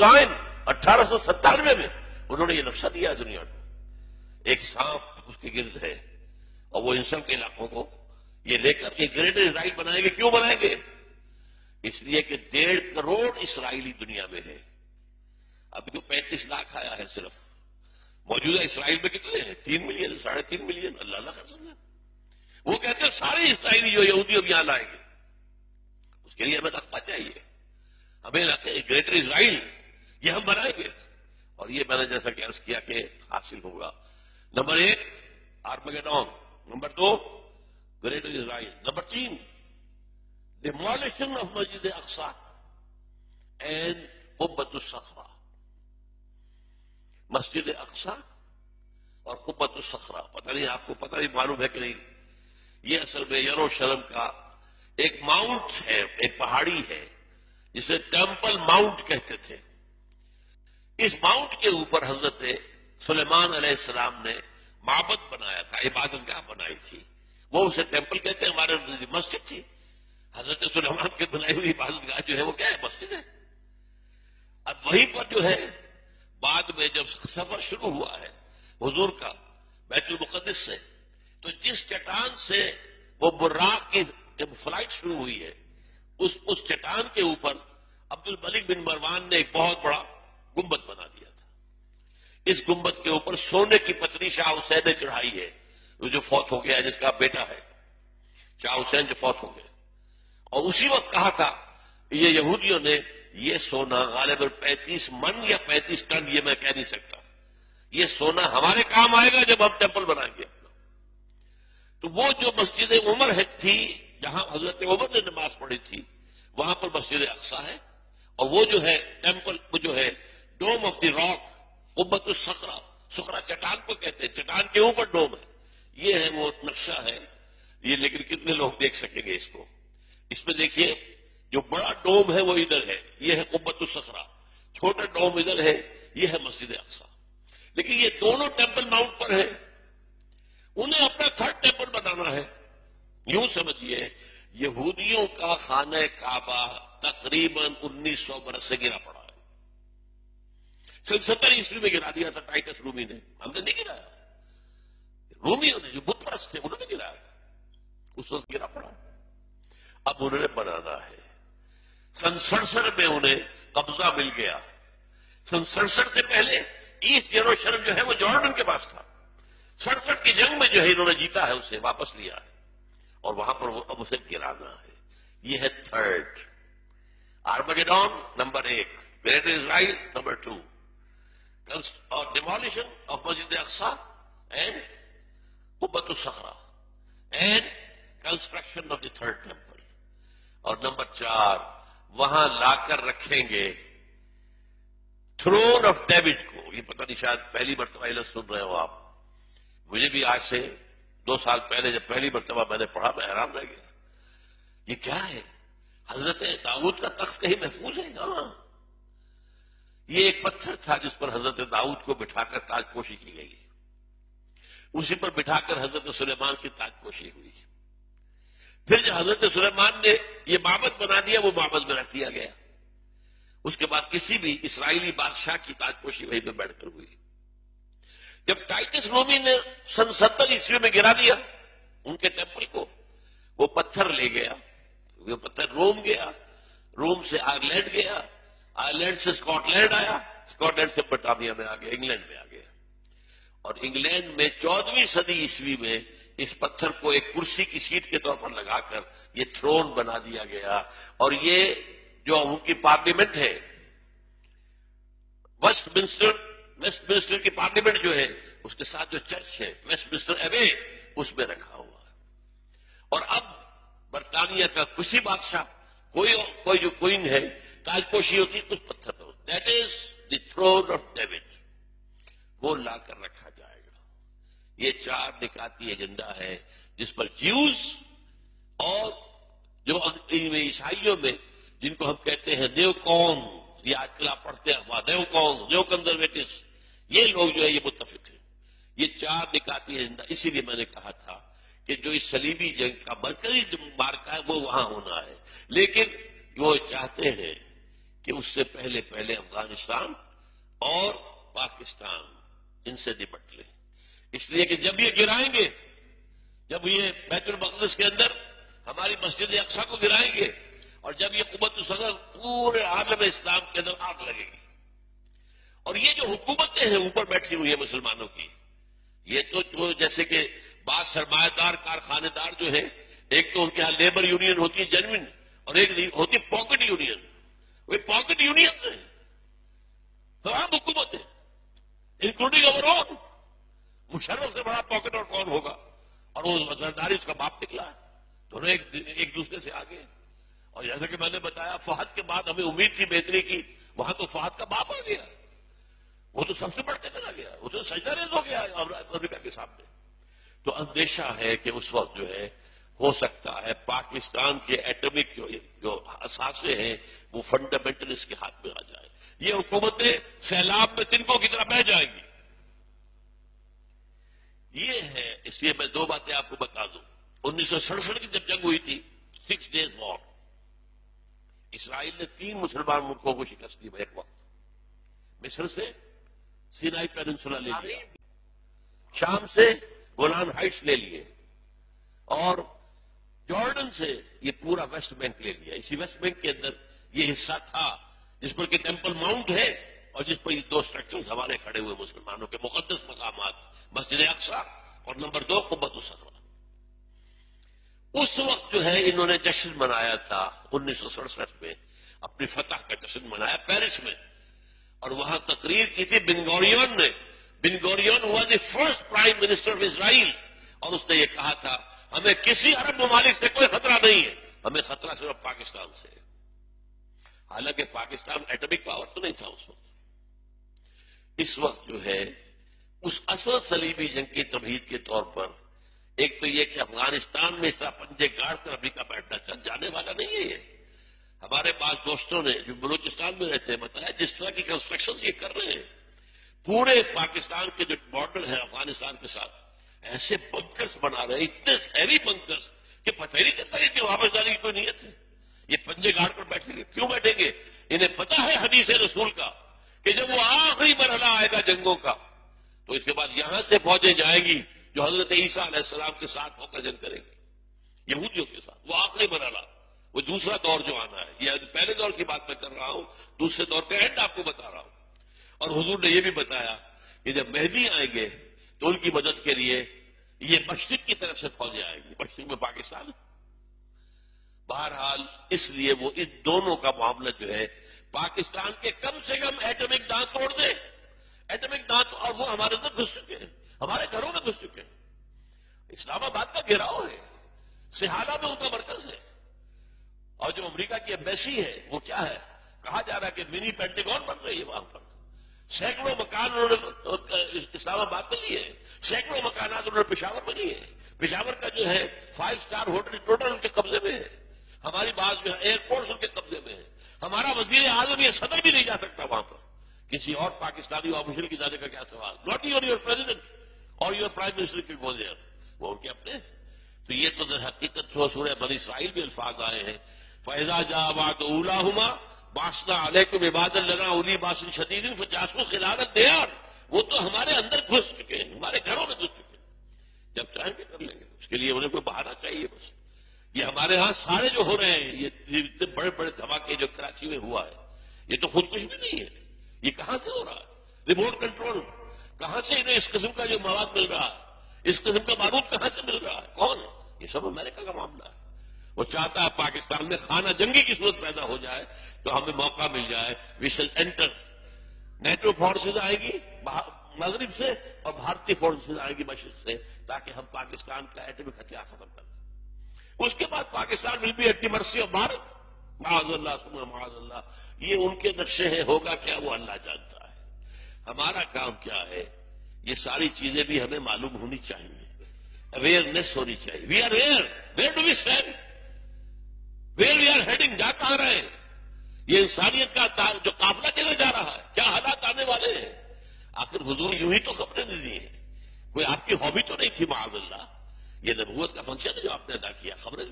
Design 1897 میں انہوں نے یہ نقشہ دیا دنیا کو. ایک سانپ اس کے گرد ہے اور وہ ان سب کے علاقوں کو یہ لے کر یہ گریٹر اسرائیل بنائیں گے. کیوں بنائیں گے؟ اس لیے کہ 1.5 کروڑ اسرائیلی دنیا میں ہے. ابھی تو 35 لاکھ آیا ہے صرف. موجودہ اسرائیل میں کتنے ہیں؟ 3 ملین 3.5 ملین. اللہ کر سکتا. وہ کہتے ہیں سارے اسرائیلی جو یہودی اب یہاں لائیں گے. اس کے لیے ہمیں رقبہ چاہیے. ہمیں گریٹر اسرائیل یہ ہم بنائیں گے. اور یہ میں نے جیسا کہ عرض کیا کہ حاصل ہوگا. نمبر 1 آرمگیڈون. نمبر 2 گریٹر اسرائیل. نمبر 3 demolition of Masjid Aqsa and قبۃ الصخرہ. مسجد اقصی اور قبۃ الصخرہ. پتہ نہیں آپ کو پتہ نہیں معلوم ہے کہ نہیں. یہ اصل میں یروشلم کا ایک ماؤنٹ ہے, ایک پہاڑی ہے جسے ٹیمپل ماؤنٹ کہتے تھے. اس ماؤنٹ کے اوپر حضرت سلیمان علیہ السلام نے معبد بنایا تھا, عبادت گاہ بنائی تھی. وہ اسے ٹیمپل کہتے ہیں. ہمارے مسجد تھی. حضرت سلیمان کے بنائی ہوئی عبادت گاہ جو ہے وہ کیا ہے؟ مسجد ہے. اب وہیں پر جو ہے بعد میں جب سفر شروع ہوا ہے حضور کا بیت المقدس سے, تو جس چٹان سے وہ براق کی جب فلائٹ شروع ہوئی ہے اس چٹان کے اوپر عبد الملک بن مروان نے ایک بہت بڑا گنبد بنا دیا تھا. اس گنبد کے اوپر سونے کی پتری شاہ حسین نے چڑھائی ہے, جو فوت ہو گیا ہے, جس کا بیٹا ہے شاہ حسین جو فوت ہو گئے. اور اسی وقت کہا تھا یہ یہودیوں نے یہ سونا غالباً 35 من یا 35 ٹن, یہ میں کہہ نہیں سکتا, یہ سونا ہمارے کام آئے گا جب ہم ٹیمپل بنائیں گے اپنا. تو وہ جو مسجد عمر تھی جہاں حضرت عمر نے نماز پڑھی تھی وہاں پر مسجد اقصی ہے. اور وہ جو ہے ٹیمپل, وہ جو ہے ڈوم آف دی راک, قبۃ الصخرہ, صخرہ چٹان کو کہتے ہیں, چٹان کے اوپر ڈوم ہے. یہ ہے وہ نقشہ ہے یہ. لیکن کتنے لوگ دیکھ سکیں گے اس کو؟ اس میں دیکھیے جو بڑا ڈوم ہے وہ ادھر ہے, یہ ہے قبۃ الصخرہ. چھوٹا ڈوم ادھر ہے, یہ ہے مسجد اقصی. لیکن یہ دونوں ٹیمپل ماؤنٹ پر ہیں. انہیں اپنا 3rd ٹیمپل بنانا ہے. یوں سمجھیے یہودیوں کا خانہ کعبہ تقریباً 1900 برس سے گرا پڑا ہے. 70 عیسوی میں گرا دیا تھا ٹائٹس رومی نے. ہم نے نہیں گرایا. رومیوں نے جو بت پرست تھے انہوں نے گرایا تھا. اس وقت گرا پڑا. اب انہوں نے بنانا ہے. سن 67 میں انہیں قبضہ مل گیا. سن 67 سے پہلے ایسٹ یروشلم جو ہے وہ جارڈن کے پاس تھا. 67 کی جنگ میں جو ہے انہوں نے جیتا ہے, اسے واپس لیا ہے اور وہاں پر وہ اب اسے گرانا ہے. یہ ہے 3rd آرمگیڈون. نمبر 1 گریٹر اسرائیل. نمبر 2 اور ڈیمولیشن آف مسجد اقصی اینڈ قبۃ الصخرہ and construction of the 3rd temple. اور نمبر 4 وہاں لا کر رکھیں گے تھرون آف ڈیوڈ کو. یہ پتہ نہیں شاید پہلی مرتبہ یہ لفظ سن رہے ہو آپ. مجھے بھی آج سے 2 سال پہلے جب پہلی مرتبہ میں نے پڑھا میں حیران رہ گیا. یہ کیا ہے؟ حضرت داؤد کا تخت کہیں محفوظ ہے؟ ہاں, یہ ایک پتھر تھا جس پر حضرت داؤد کو بٹھا کر تاج پوشی کی گئی. اسی پر بٹھا کر حضرت سلیمان کی تاج پوشی ہوئی. پھر جو حضرت سلیمان نے یہ معبد بنا دیا وہ معبد میں رکھ دیا گیا. اس کے بعد کسی بھی اسرائیلی بادشاہ کی تاج پوشی وہیں پہ بیٹھ کر ہوئی. جب ٹائٹس رومی نے سن 70 عیسوی میں گرا دیا ان کے ٹیمپل کو, وہ پتھر لے گیا. وہ پتھر روم گیا, روم سے آئرلینڈ گیا, آئرلینڈ سے اسکاٹ لینڈ آیا, اسکاٹ لینڈ سے برطانیہ میں آ گیا, انگلینڈ میں آ گیا. اور انگلینڈ میں 14ویں صدی عیسوی میں اس پتھر کو ایک کرسی کی سیٹ کے طور پر لگا کر یہ تھرون بنا دیا گیا. اور یہ جو ان کی پارلیمنٹ ہے ویسٹ منسٹر کی پارلیمنٹ جو ہے اس کے ساتھ جو چرچ ہے ویسٹ منسٹر ایبے اس میں رکھا ہوا ہے. اور اب برطانیہ کا کسی بادشاہ کوئی جو کوئن ہے تاج پوشی ہوتی ہے اس پتھر پر. That is the throne of David. وہ لا کر رکھا جائے گا. یہ 4 نکاتی ایجنڈا ہے جس پر جیوز اور جو عیسائیوں میں جن کو ہم کہتے ہیں نیو کون, یہ آج کل آپ پڑھتے ہیں نیو کون, نیو کنزرویٹوز, یہ لوگ جو ہے یہ متفق ہیں. یہ 4 نکاتی ایجنڈا. اسی لیے میں نے کہا تھا کہ جو اس صلیبی جنگ کا مرکزی مارکا ہے وہ وہاں ہونا ہے. لیکن وہ چاہتے ہیں کہ اس سے پہلے پہلے افغانستان اور پاکستان ان سے نپٹ لے. اس لیے کہ جب یہ گرائیں گے، جب یہ بیت المقدس کے اندر ہماری مسجد اقصی کو گرائیں گے، اور جب یہ قوت الصغر پورے عالم اسلام کے اندر آگ لگے گی. اور یہ جو حکومتیں ہیں اوپر بیٹھی ہوئی ہیں مسلمانوں کی، یہ تو جیسے کہ بعض سرمایہ دار کارخانے دار جو ہیں، ایک تو ان کے ہاں لیبر یونین ہوتی ہے جینوین، اور ایک ہوتی ہے پاکٹ یونین. وہ پاکٹ یونین سے تمام حکومتیں انکلوڈنگ اوور آل. مشرف سے بڑا پاکٹ اور کون ہوگا؟ اور وہ زرداری اس کا باپ نکلا ہے. دونوں ایک دوسرے سے آگے. اور جیسا کہ میں نے بتایا، فہد کے بعد ہمیں امید تھی بہتری کی، وہاں تو فہد کا باپ آ گیا. وہ تو سب سے بڑھ کے چلا گیا، وہ تو سجدہ ریز ہو گیا امریکہ کے سامنے. تو اندیشہ ہے کہ اس وقت جو ہے ہو سکتا ہے پاکستان کے ایٹمک جو اثاثے ہیں وہ فنڈامنٹلسٹ کے ہاتھ میں آ جائے. یہ حکومتیں سیلاب میں تنکوں کی طرح بہہ جائیں گی. یہ ہے. اس لیے میں دو باتیں آپ کو بتا دوں. 1967 کی جب جنگ ہوئی تھی، 6 days وار، اسرائیل نے 3 مسلمان ملکوں کو شکست دی ایک وقت. مصر سے سینائی پیننسولا لے لیا، شام سے گولان ہائٹس لے لیے، اور جارڈن سے یہ پورا ویسٹ بینک لے لیا. اسی ویسٹ بینک کے اندر یہ حصہ تھا جس پر کہ ٹیمپل ماؤنٹ ہے، اور جس پر یہ 2 اسٹرکچرز ہمارے کھڑے ہوئے مسلمانوں کے مقدس مقامات، مسجد اقصی اور نمبر 2 قبۃ الصخرہ. اس وقت جو ہے انہوں نے جشن منایا تھا 1967 میں، اپنی فتح کا جشن منایا پیرس میں، اور وہاں تقریر کی تھی بن گوریون نے. بن گوریون ہوا the first prime minister of Israel, اور اس نے یہ کہا تھا ہمیں کسی عرب ممالک سے کوئی خطرہ نہیں ہے، ہمیں خطرہ صرف پاکستان سے ہے. حالانکہ پاکستان ایٹمک پاور تو نہیں تھا اس وقت. اس وقت جو ہے اس اصل صلیبی جنگ کی تمہید کے طور پر ایک تو یہ کہ افغانستان میں اس طرح پنجے گاڑ کر امریکہ بیٹھنا چل جانے والا نہیں ہے. یہ ہمارے پاس دوستوں نے جو بلوچستان میں رہتے ہیں بتایا جس طرح کی کنسٹرکشن یہ کر رہے ہیں پورے پاکستان کے جو بارڈر ہے افغانستان کے ساتھ، ایسے بنکرز بنا رہے ہیں، اتنے ہیوی بنکرز کہ پتہ ہی نہیں چلتا کہ واپس جانے کی کوئی نیت ہے. یہ پنجے گاڑ کر بیٹھیں گے. کیوں بیٹھیں گے؟ انہیں پتا ہے حدیث رسول کا کہ جب وہ آخری مرحلہ آئے گا جنگوں کا، تو اس کے بعد یہاں سے فوجیں جائیں گی جو حضرت عیسیٰ علیہ السلام کے ساتھ ہو کر جنگ کریں گے یہودیوں کے ساتھ. وہ آخری مرحلہ، وہ دوسرا دور جو آنا ہے. یہ پہلے دور کی بات میں کر رہا ہوں، دوسرے دور کا اینڈ آپ کو بتا رہا ہوں. اور حضور نے یہ بھی بتایا کہ جب مہدی آئیں گے تو ان کی مدد کے لیے یہ مشرق کی طرف سے فوجیں آئیں گی. مشرق میں پاکستان. بہرحال اس لیے وہ اس دونوں کا معاملہ جو ہے پاکستان کے کم سے کم ایٹمک دانت توڑ دے. ایٹمک دانت، اور وہ ہمارے اندر گھس چکے ہیں، ہمارے گھروں میں گھس چکے ہیں. اسلام آباد کا گھیراؤ ہے، سہالہ میں ان کا مرکز ہے. اور جو امریکہ کی ایمبیسی ہے وہ کیا ہے؟ کہا جا رہا ہے کہ منی پینٹاگون بن رہی ہے وہاں پر. سینکڑوں مکان انہوں نے اسلام آباد میں لیے ہیں، سینکڑوں مکانات انہوں نے پشاور میں لیے ہیں. پشاور کا جو ہے 5 اسٹار ہوٹل ٹوٹل ان کے قبضے میں ہے. ہماری بات جو ہے ایئرپورٹس ان کے قبضے میں ہے. ہمارا وزیر اعظم یہ صدر بھی نہیں جا سکتا وہاں پر. کسی اور پاکستانی آفیشل کی جانے کا کیا سوال؟ ناٹ ایون یور پریزیڈنٹ اور یور پرائم منسٹر کی گو دیئر، وہ ان کے اپنے. تو یہ تو در حقیقت سورہ بنی اسرائیل میں الفاظ آئے ہیں، فَإِذَا جَاءَ وَعْدُ أُولَاهُمَا بَعَثْنَا عَلَيْكُمْ عِبَادًا لَنَا أُولِي بَأْسٍ شَدِيدٍ فَجَاسُوا خِلَالَ الدِّيَارِ. وہ تو ہمارے اندر گھس چکے ہیں، ہمارے گھروں میں گھس چکے ہیں. جب چاہیں گے کر لیں گے. اس کے لیے انہیں کوئی بہانہ چاہیے بس. یہ ہمارے ہاں سارے جو ہو رہے ہیں، یہ اتنے بڑے بڑے دھماکے جو کراچی میں ہوا ہے، یہ تو خودکش بھی نہیں ہے. یہ کہاں سے ہو رہا ہے؟ Remote control. کہاں سے انہیں اس قسم کا جو مواد مل رہا ہے، اس قسم کا بارود کہاں سے مل رہا ہے؟ کون؟ یہ سب امریکہ کا معاملہ ہے. وہ چاہتا ہے پاکستان میں خانہ جنگی کی صورت پیدا ہو جائے تو ہمیں موقع مل جائے. وی شل انٹر. نیٹو فورسز آئے گی مغرب سے اور بھارتی فورسز آئے گی مشرق سے، تاکہ ہم پاکستان کا ایٹمی ہتھیار ختم کر دیں. اس کے بعد Pakistan will be at the mercy of Bharat. معاذ اللہ ثم معاذ اللہ. یہ ان کے نقشے ہیں، ہوگا کیا وہ اللہ جانتا ہے. ہمارا کام کیا ہے؟ یہ ساری چیزیں بھی ہمیں معلوم ہونی چاہیے، اویئرنیس ہونی چاہیے. We are where do we stand, where we are heading, جا کہاں رہے ہیں. یہ انسانیت کا جو قافلہ کدھر جا رہا ہے، کیا حالات آنے والے ہیں. آخر حضور یوں ہی تو خبریں نہیں دی ہیں، کوئی آپ کی ہابی تو نہیں تھی معاذ اللہ. یہ نبوت کا فنکشن ہے جو آپ نے ادا کیا، خبریں